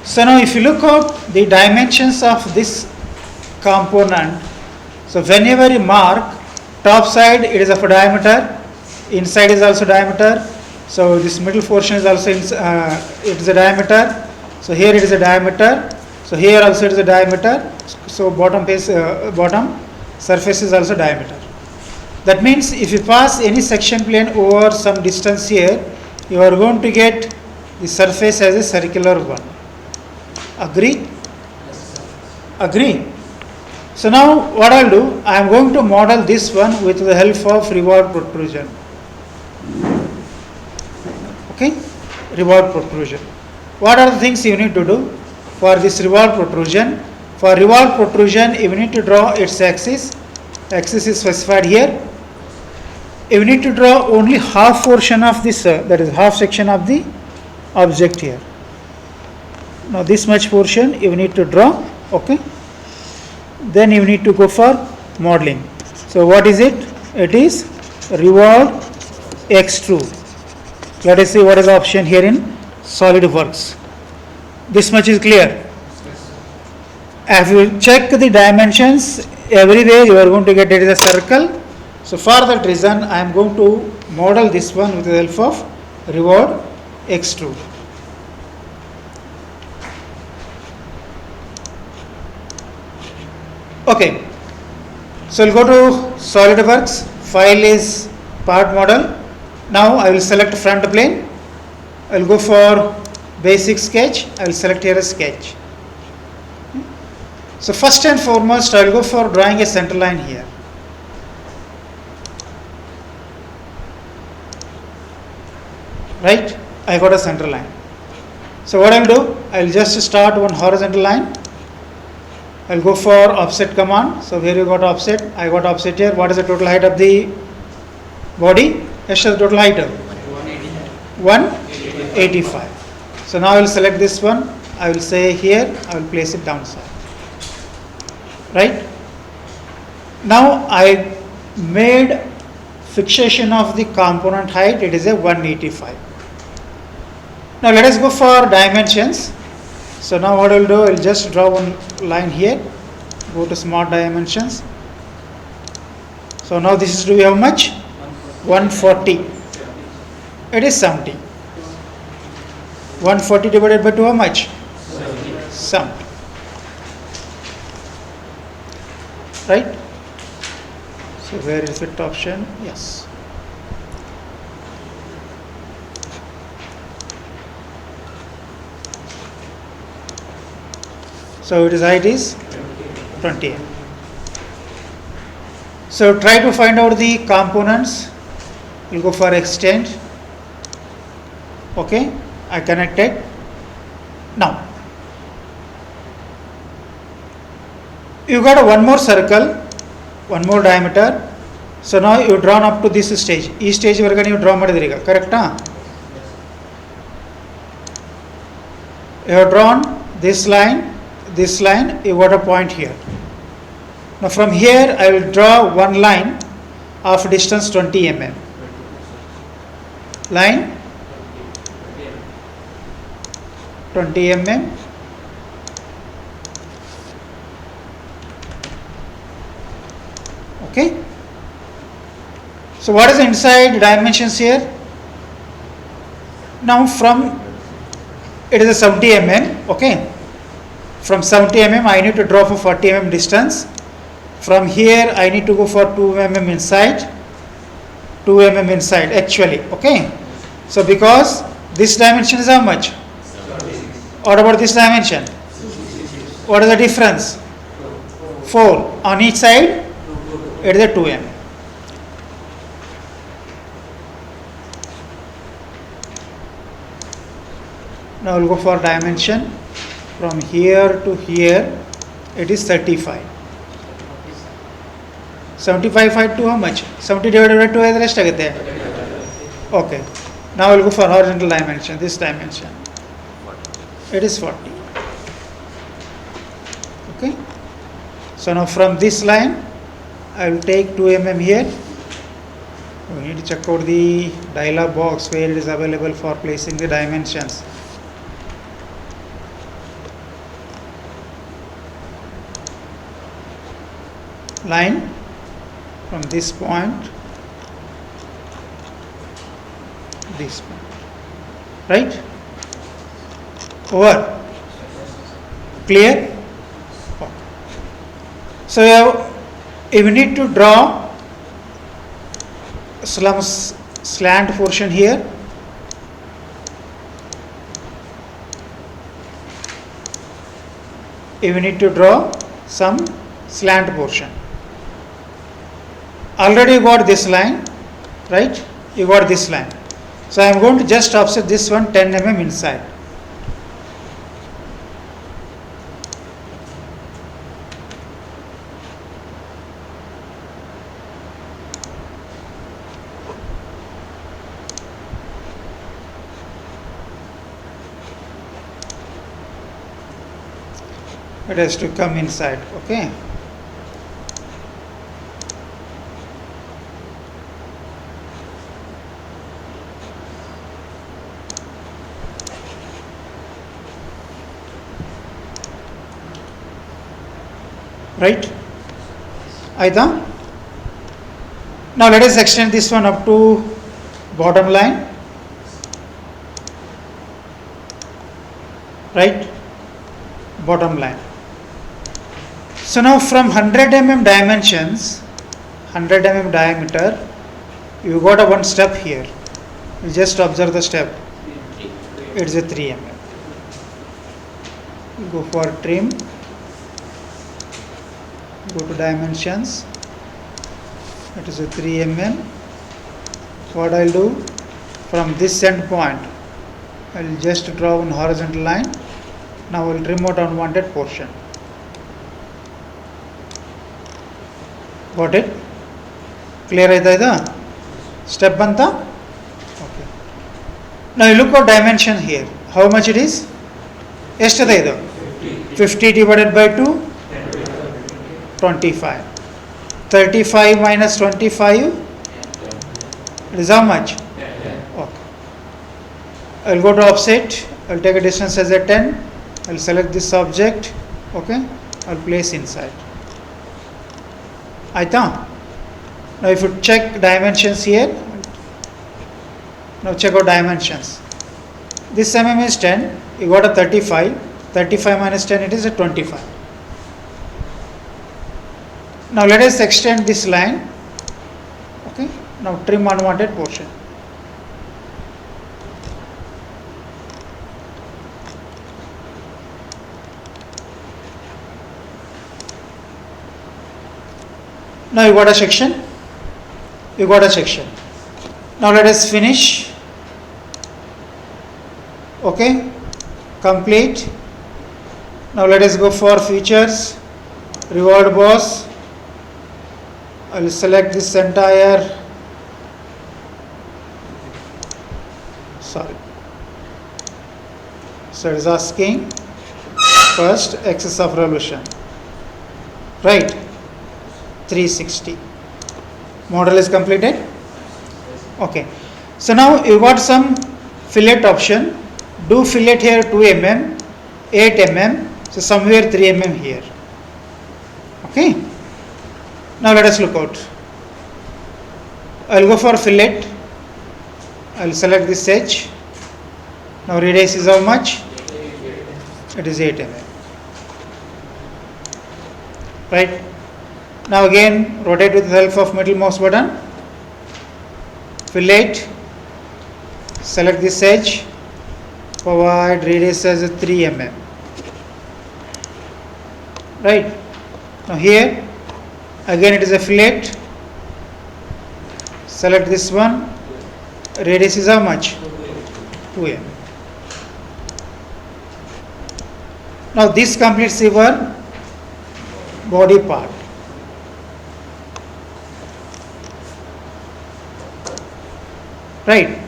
So now if you look at the dimensions of this component, so whenever you mark top side, it is of a diameter, inside is also diameter, so this middle portion is also it is a diameter, so here it is a diameter, so here also it is a diameter, so bottom surface is also diameter. That means if you pass any section plane over some distance here, you are going to get the surface as a circular one. Agree? Agree? So now what I'll do, I am going to model this one with the help of revolve protrusion. Okay? Revolve protrusion. What are the things you need to do for this revolve protrusion? For revolve protrusion, you need to draw its axis. Axis is specified here. You need to draw only half portion of this, that is half section of the object here. Now this much portion you need to draw, okay? Then you need to go for modeling. So what is it? It is revolve extrude. Let us see what is the option here in SolidWorks. This much is clear. If you check the dimensions, everywhere you are going to get it is a circle. So for that reason, I am going to model this one with the help of revolve extrude. Okay, so we'll go to SolidWorks. File is part model. Now I will select front plane. I will go for basic sketch. I will select here a sketch. So first and foremost, I will go for drawing a center line here. Right? I got a center line. So what I will do, I will just start one horizontal line. I will go for offset command. So here you got offset, I got offset here. What is the total height of the body? Yes, the total height of 185. So now I will select this one. I will say here, I will place it downside. Right? Now I made fixation of the component height. It is a 185. Now let us go for dimensions. So now what I will do, I will just draw one line here, go to smart dimensions. So now this is to be how much? 140. It is 70. 140 divided by 2 how much? 70. Right? So where is fit option? Yes. So its height is 20 mm. So try to find out the components. We'll go for extend. Okay, I connected. Now you got one more circle, one more diameter. So now you drawn up to this stage. Each stage you draw madidiriga, correct? You have drawn this line, you got a point here. Now from here I will draw one line of distance 20 mm. Line 20 mm. Okay. So what is the inside dimensions here? Now from it is a 70 mm. Okay. From 70 mm I need to draw for 40 mm distance. From here I need to go for 2 mm inside. 2 mm inside actually. Okay. So because this dimension is how much? 76. What about this dimension? What is the difference? 4. On each side it is a 2 mm. Now we'll go for dimension. From here to here it is 35. 75 height to how much? 70 divided by 2 is the rest agate. Okay. Now we'll go for horizontal dimension, this dimension. It is 40. Okay. So now from this line I will take 2 mm here. We need to check out the dialog box where it is available for placing the dimensions. line from this point to this point, right? Over. Clear? Okay. So you need to draw some slant portion here. You need to draw some slant portion. Already you got this line, right? You got this line. So I am going to just offset this one 10 mm inside. It has to come inside, okay? Right? Aida? Now let us extend this one up to bottom line. Right? Bottom line. So now from 100 mm dimensions, 100 mm diameter, you got a one step here. You just observe the step. It's a 3 mm. You go for trim. Go to dimensions. It is a 3 mm. What I'll do, from this end point, I'll just draw one horizontal line. Now I'll trim out unwanted portion. Got it? Clear aida? Step banta? Okay. Now you look at dimension here. How much it is? Yesterday 50 divided by 2? 25. 35 minus 25? It is how much? Okay. I'll go to offset. I'll take a distance as a 10. I'll select this object. Okay. I'll place inside. Aita. Now if you check dimensions here, now check out dimensions. This mm is 10, you got a 35, 35 minus 10 it is a 25. Now let us extend this line, okay, now trim unwanted portion. Now you got a section. You got a section. Now let us finish. Okay, complete. Now let us go for features. Revolved boss. I will select this entire. Sorry. So it is asking first axis of revolution. Right. 360. Model is completed. Okay. So now you got some fillet option. Do fillet here 2 mm, 8 mm, so somewhere 3 mm here. Okay. Now let us look out. I will go for fillet. I will select this edge. Now radius is how much? It is 8 mm. Right. Now again rotate with the help of middle mouse button. Fillet. Select this edge. Provide radius as a 3 mm. Right. Now here again it is a fillet. Select this one. Radius is how much? 2 mm. Now this completes your body part. Right.